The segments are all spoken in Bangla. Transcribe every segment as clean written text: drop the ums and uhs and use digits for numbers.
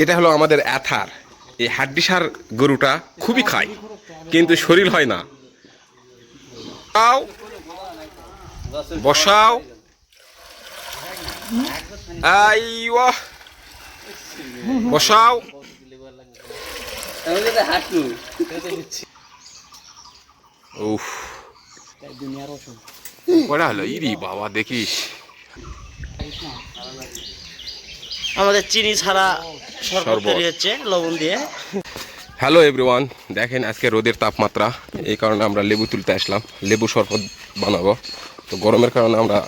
এটা হলো আমাদের অ্যাথার। এই হাড্ডিসার গরুটা খুবই খায় কিন্তু শরীর হয় না। আও বসাও আইওয়া বসাও। উফ কটা হলো ইরি বাবা দেখিস। আমাদের চিনি ছাড়া শরবত তৈরি হচ্ছে লবণ দিয়ে। হ্যালো এভরিওয়ান, দেখেন আজকে রোদের তাপমাত্রা, এই কারণে আমরা লেবু তুলতে আসলাম, লেবু শরবত বানাবো। তো গরমের কারণে আমরা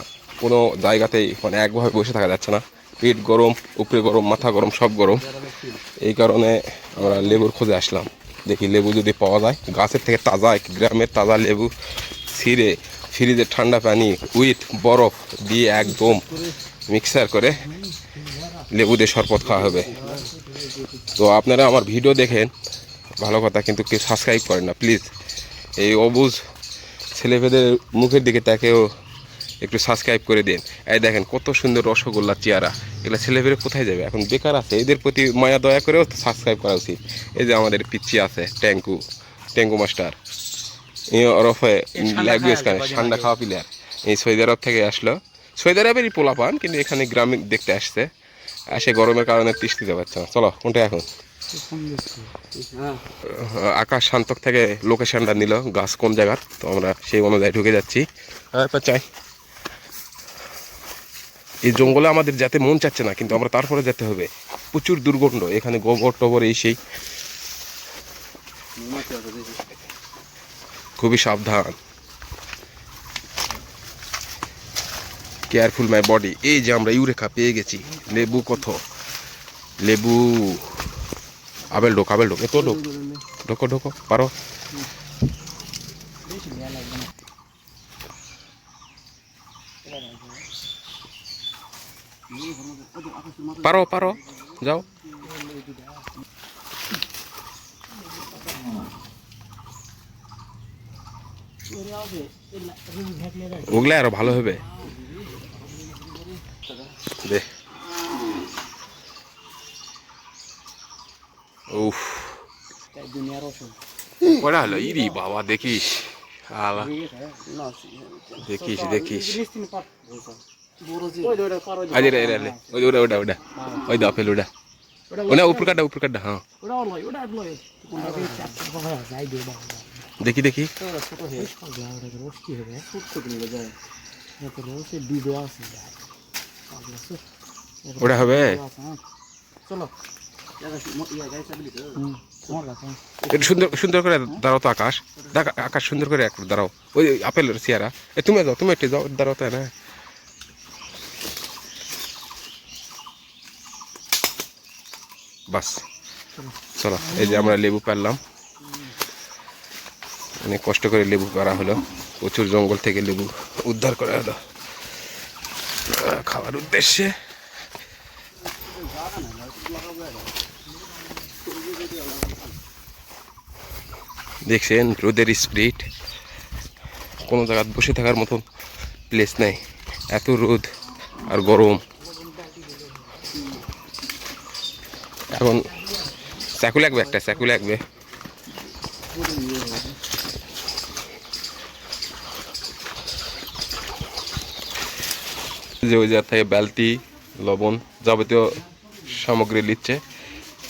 কোনো জায়গাতেই মানে একভাবে বসে থাকা যাচ্ছে না, পেট গরম, উপরে গরম, মাথা গরম, সব গরম। এই কারণে আমরা লেবুর খোঁজে আসলাম, দেখি লেবু যদি পাওয়া যায় গাছের থেকে তাজা, গ্রামের তাজা লেবু ছিঁড়ে ফ্রিজে ঠান্ডা পানি উইথ বরফ দিয়ে একদম মিক্সার করে লেবু দিয়ে শরবত খাওয়া হবে। তো আপনারা আমার ভিডিও দেখেন ভালো কথা, কিন্তু কেউ সাবস্ক্রাইব করেন না প্লিজ। এই অবুঝ ছেলেমেয়েদের মুখের দিকে তাকেও একটু সাবস্ক্রাইব করে দিন। এই দেখেন কত সুন্দর রসগোল্লা চেয়ারা, এগুলো ছেলেমেয়েরা কোথায় যাবে, এখন বেকার আছে, এদের প্রতি মায়া দয়া করেও সাবস্ক্রাইব করা উচিত। এই যে আমাদের পিচ্চি আছে ট্যাঙ্কু মাস্টার, ওরফে ল্যাগুয়েজ কানে ঠান্ডা খাওয়া প্লেয়ার, এই সৌদি আরব থেকে আসলো। সৌদি আরবেরই পোলা পান, কিন্তু এখানে গ্রামে দেখতে আসছে, আসে গরমের কারণে তৃষ্টি দিতে পারছে না। চলো কোনটা এখন আকাশ শান্তক থেকে লোকেশনটা নিল, গাছ কোন জায়গার, তো আমরা সেই অনুযায়ী ঢুকে যাচ্ছি। চাই এই জঙ্গলে আমাদের যেতে মন চাচ্ছে না, কিন্তু আমরা তারপরে যেতে হবে। প্রচুর দুর্গন্ধ এখানে, গোবর টবর এই সেই, খুবই সাবধান, কেয়ারফুল মাই বডি। এই যে আমরা ইউরেকা পেয়ে গেছি, লেবু কত লেবু, আবেল ঢোক এত ঢোকো পারো। পারো যাও। ওগুলো আরো ভালো হবে। দে উফ কটা হলো ইরি বাবা দেখিস, দেখিস ওই দা ফেল ওটা ওটা উপর কাটা হ্যাঁ দেখি ওটা হবে। একটু সুন্দর করে দাঁড়াও তো, আকাশ সুন্দর করে একটু দাঁড়াও। ওই আপেলের চেয়ারা, তুমি একটু যাও, দাঁড়াও তাই না। বাস চলো, এই যে আমরা লেবু পারলাম, অনেক কষ্ট করে লেবু পাড়া হলো, প্রচুর জঙ্গল থেকে লেবু উদ্ধার করা হলো খাওয়ার উদ্দেশ্যে। দেখছেন রোদের স্পিড, কোনো জায়গায় বসে থাকার মতন প্লেস নেই, এত রোদ আর গরম। এখন চাকু লাগবে, একটা চাকু লাগবে। যে ওই জায়গা থেকে বালতি, লবণ, যাবতীয় সামগ্রী নিচ্ছে।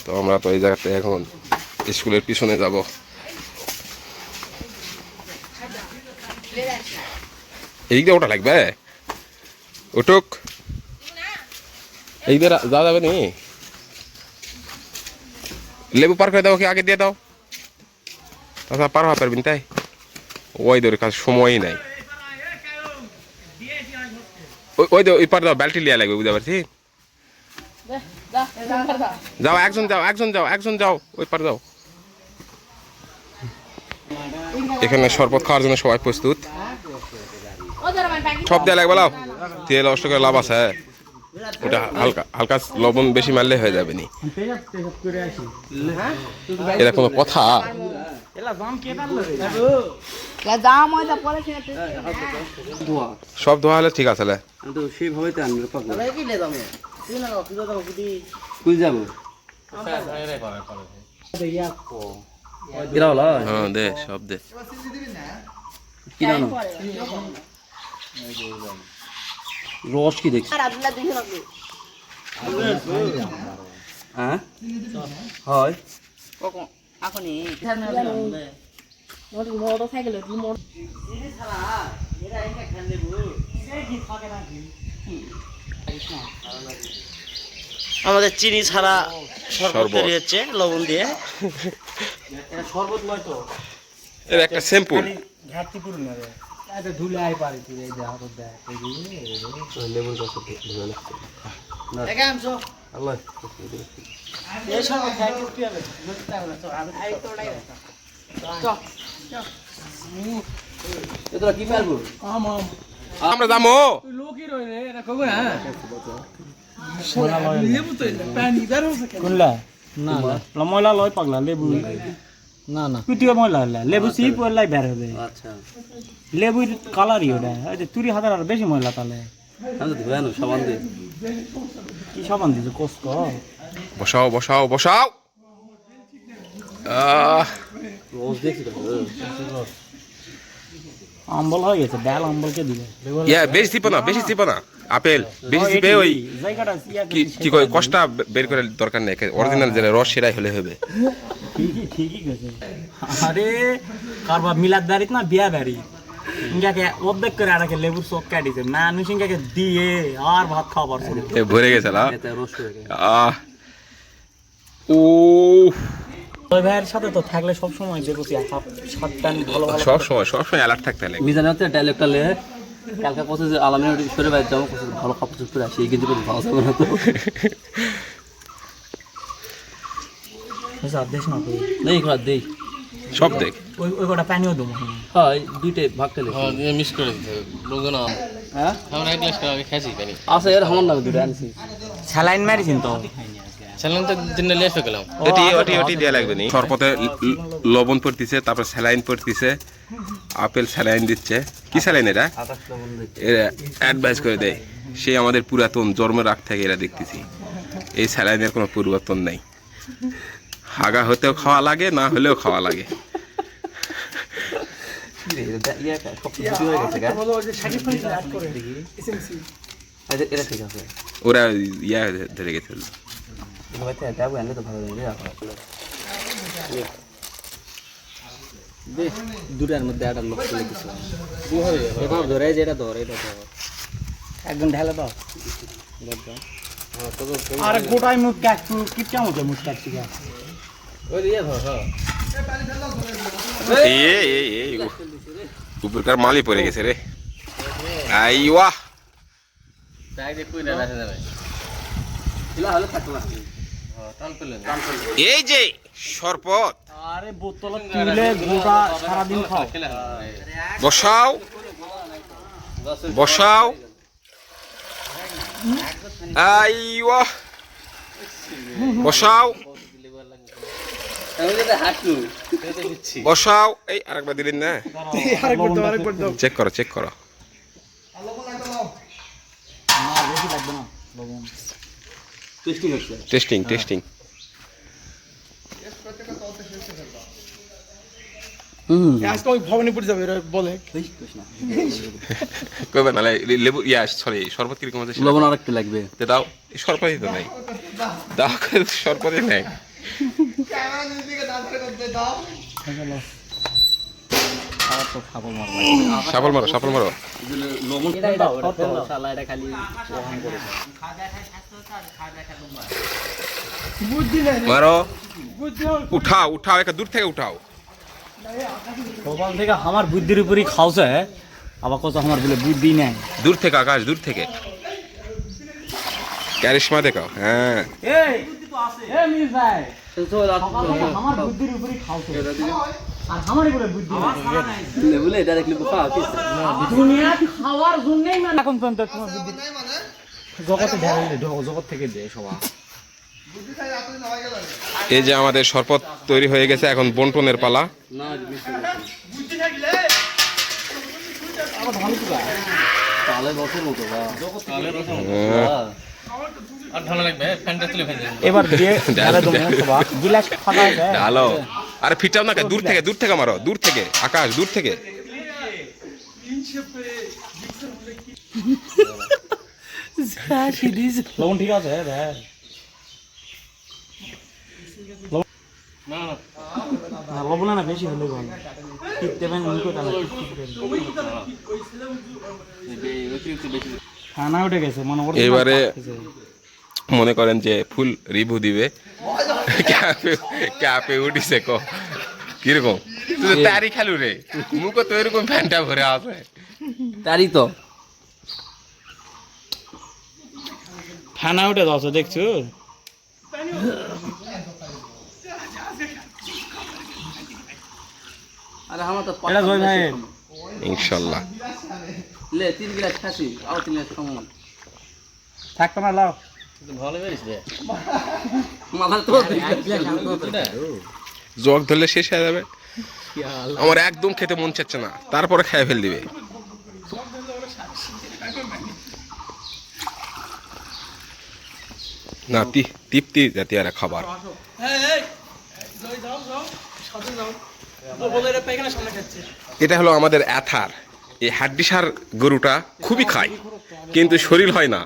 তো আমরা তো এই জায়গাতে এখন স্কুলের পিছনে যাব। এই দিয়ে ওটা লাগবে, ওটুক এই দিয়ে যাওয়া যাবে নি। লেবু পার করে দাও, কি আগে দিয়ে দাও, তাছাড়া পার হওয়া পারবেন তাই। ওই দৌড়ের কাছে সময়ই নাই। ওই পার দাও, ব্যালটি লিয়া লাগবে, বুঝতে পারছি। যাও একজন যাও ওই পার যাও। এখানে শরবত খাওয়ার জন্য সবাই প্রস্তুত। সব দেওয়া লাগবে, লাও তেল অষ্ট করে লাভ আছে, ওটা হালকা লবণ বেশি মারলে হয়ে যাবে নি। এটা কোনো কথা? সব ধোয়া হলে ঠিক আছে। এরা হলো হ্যাঁ দে সব দে কিনা না রস কি দেখছি হ্যাঁ হয় মোটরসাইকেল আমাদের চিনি ছাড়া শরবত শরবত। তৈরি হচ্ছে লবণ দিয়ে। এর একটা স্যাম্পল লেবুর গাছ আল্লাহ এটা কি পারবো আমরা যাবো কোনলা না না ময়লা লয় পাগলা লেবু না না কুটিও ময়লা হলে লেবু সি পড়লাই বের হবে আচ্ছা লেবুর কালারই ওটা এই যে তুরি হাজার আর বেশি ময়লা তাহলে আমি তো ধুয়ানো সাবান দিয়ে কি সাবান দিছে কষ্ট বসাও বসাও বসাও রোজ দেখছি তো আম্বল হয়ে গেছে ডাল আম্বলকে দিবে ইয়া বেশি চিপো না বেশি চিপো না আপেল বেশি চিপে ওই জায়গাটা কি কি কয় কষ্টা বের করে দরকার নেই অরিজিনাল যে রস সেরাই হলে হবে ঠিকই গেছে আরে কারবা মিলাদ বাড়িত না বিয়া বাড়ি ইঙ্গাকে অর্ধেক করে আরাকে লেবুর চোখ কাটিছে মানুষ ইঙ্গাকে দিয়ে আর ভাত খাওয়ার শুরু এ ভরে গেছে না এতে রোজ করে আহ ও ওই ভাইয়ের সাথে তো থাকলে সব সময় দেখছি শার্ট প্যান্ট ভালো ভালো সব সময় অ্যালার্ট থাকতে লাগে মিজান হচ্ছে ডাইলেক্টটা লে কালকে কত যে আলামিনের সরে বাইরে যাবো কত ভালো কাপড় চোপড় আসি এই কিন্তু ভালো যাবে না তো দেশ না তো নেই করা দেই সব দেখ ওই ওই কটা পানিও দেবো হয় দুইটাই ভাগ খেলে মিস করে দিতে হবে লোকজন হ্যাঁ আমরা এক গ্লাস আগে খাইছি পানি আছে এর আমার নামে দুটো আনছি স্যালাইন মারিছেন তো চ্যানেল তো দিন লিয়ে আসবে গেলাম ওটি দেয়া লাগবে নি শরবতে লবণ পড়তিছে তারপর স্যালাইন পড়তিছে আপেল স্যালাইন দিচ্ছে কি স্যালাইন এটা আকাশ লবণ দিতে এরা অ্যাডভাইস করে দেয় সে আমাদের পুরাতন জন্মের আগ থেকে এরা দেখতেছি এই স্যালাইনের কোনো পরিবর্তন নাই হাগা হতেও খাওয়া লাগে না হলেও খাওয়া লাগে কি রে এটা ইয়া সব কিছু হয়ে গেছে গা আচ্ছা এটা ঠিক আছে ওরা ইয়া ধরে গেছে ভাইতে যাবো এনে তো ভালো লাগে দুটার মধ্যে একটা লোক চলে গেছে এটা ধরে যেটা ধরে এটা ধর একদম ঢেলে দাও আর গোটাই মুখ কাটছু কিপটা মতো মুখ কাটছি গা ওই দিয়ে ধর উপরকার মালি পড়ে গেছে রে আইওয়া তাই যে কই না রাখা যাবে ইলা হলে থাকলা টান পেলেন এই যে শরবত আরে বোতল তুলে গোটা সারাদিন খাও খেলা বসাও বসাও আইওয়া বসাও আমি যেটা হাঁটু বসাও এই আরেকবার দিলেন না চেক করো চেক করো বেশি লাগবে না লবণ টেস্টিং হচ্ছে টেস্টিং টেস্টিং আজকে ওই ভবনে পড়ে যাবে বলে কইবে না লেবু ইয়া সরি শরবত কিরকম আছে লবণ আর একটু লাগবে দাও এই শরবতই তো নাই দাও শরবতই নাই সাফল মারো সাফল মারো লবণ দাও শালা এটা খালি গ্রহণ করে মারো উঠাও উঠাও একটা দূর থেকে উঠাও সকাল থেকে আমার বুদ্ধির উপরই খাওছে আবার কত আমার বলে বুদ্ধি নাই দূর থেকে আকাশ দূর থেকে ক্যারিশমা দেখাও হ্যাঁ এই এই মিস ভাই সকাল থেকে আমার বুদ্ধির উপরই খাওছে আর আমারই বলে বুদ্ধি নাই লেবুলে এটা দেখলি বুকা দুনিয়া খাওয়ার জন্যই মানে এখন পর্যন্ত তোমার বুদ্ধি জগতে ঢেলে জগৎ থেকে দে সবাই এই যে আমাদের শরবত তৈরি হয়ে গেছে এখন বন্টনের পালা না তাহলে বছর মতো বা হ্যাঁ। আর ঠান্ডা লাগবে ফ্যানটা তুলে ফেলবে এবার দিয়ে ঢালে দেবো সবা গিলাস ফাঁকা আছে হ্যালো আরে ফিটাও না দূর থেকে মারো দূর থেকে আকাশ দূর থেকে লবণ ঠিক আছে ভাই না না না লবণ না বেশি হলে ভালো ঠিক দেবেন উনকো টানা অতিরিক্ত বেশি খানা উঠে গেছে মানে ওর এবারে মনে করেন যে ফুল রিভিউ দিবে ক্যাপে উঠিছে কো কিরকম তুই তো তারি খেলু রে মুখো তো এরকম ফ্যানটা ভরে আছে তারই তো খানা উঠে যাচ্ছে দেখছো আরে আমার তো এটা জয় ভাই ইনশাল্লাহ লে 3 গ্লাস খাসি আর 3 গ্লাস খামু থাক তোমার লাও ভালো বেরিস রে মাথা তো জগ ধরলে শেষ হয়ে যাবে আমার একদম খেতে মন চাচ্ছে না তারপরে খেয়ে ফেল দিবে না তৃপ্তি জাতীয় একটা খাবার এটা হলো আমাদের অ্যাথার এই হাড্ডিসার গরুটা খুবই খায় কিন্তু শরীর হয় না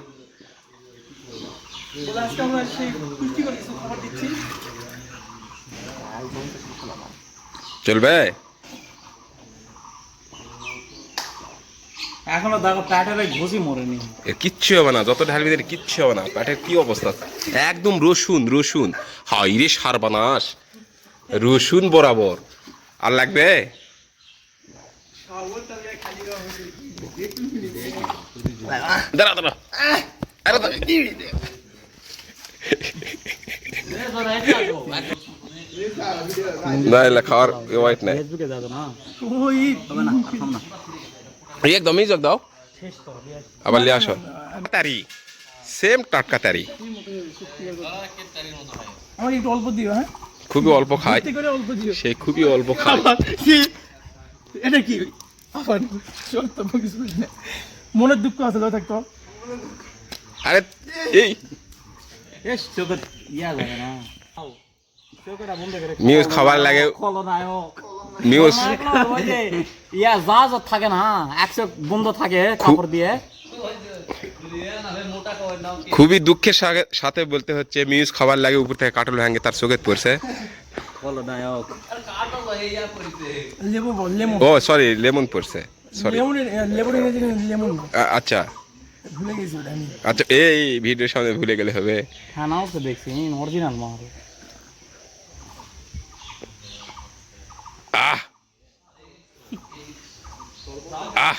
চলবে এখনো দেখো প্যাটের ঘুষি মরেনি এর কিচ্ছু হবে না যত ঢালবি দিলে কিচ্ছু হবে না পেটের কি অবস্থা একদম রসুন হাই রে সারবানাস রসুন বরাবর আর লাগবে দাঁড়া আরে না এলা খাওয়ার ওয়াইট নাই ফেসবুকে দাও না হবে না খাম না একদমই জগ দাও আবার লিয়ে আসো তারি সেম টাটকা তারি আমার একটু অল্প দিও হ্যাঁ খুবই অল্প খায় করে অল্প দিও সে খুবই অল্প খায় কি এটা কি আবার সত্য কিছু না মনের দুঃখ আছে দাও থাকতো আরে এই এস চোখে ইয়া লাগে না চোখটা বন্ধ করে নিউজ খাবার লাগে খলনায়ক নিউজ ইয়া যা থাকে না একশো বন্ধ থাকে কাপড় দিয়ে খুবই দুঃখের সাথে বলতে হচ্ছে মিউজ খাবার লাগে উপর থেকে কাটল ভেঙে তার চোখে পড়ছে খলনায়ক ও সরি লেমন পড়ছে সরি লেমন আচ্ছা ভুলে গেছি ওটা আমি আচ্ছা এই ভিডিওর সামনে ভুলে গেলে হবে হ্যাঁ নাও তো দেখছি অরিজিনাল মাল আহ আহ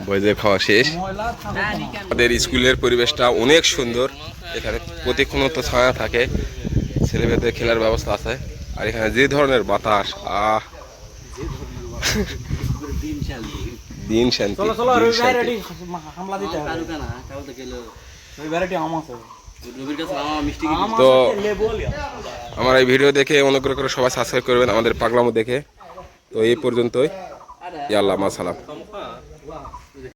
বইদের খাওয়া শেষ আমাদের স্কুলের পরিবেশটা অনেক সুন্দর এখানে প্রতিক্ষণত ছায়া থাকে ছেলেমেয়েদের খেলার ব্যবস্থা আছে আর এখানে যে ধরনের বাতাস দিন শান্তি চলো চলো দিন শান্তি। রেডি হামলা দিতে হবে কারু কেনা কারু তো গেল ওই ভ্যারাইটি আম আছে রবির কাছে আমার মিষ্টি আম তো আছে লেবু আমার এই ভিডিও দেখে অনুগ্রহ করে সবাই সাবস্ক্রাইব করবেন আমাদের পাগলামো দেখে তো এই পর্যন্তই ইয়াল্লাহ মা সালাম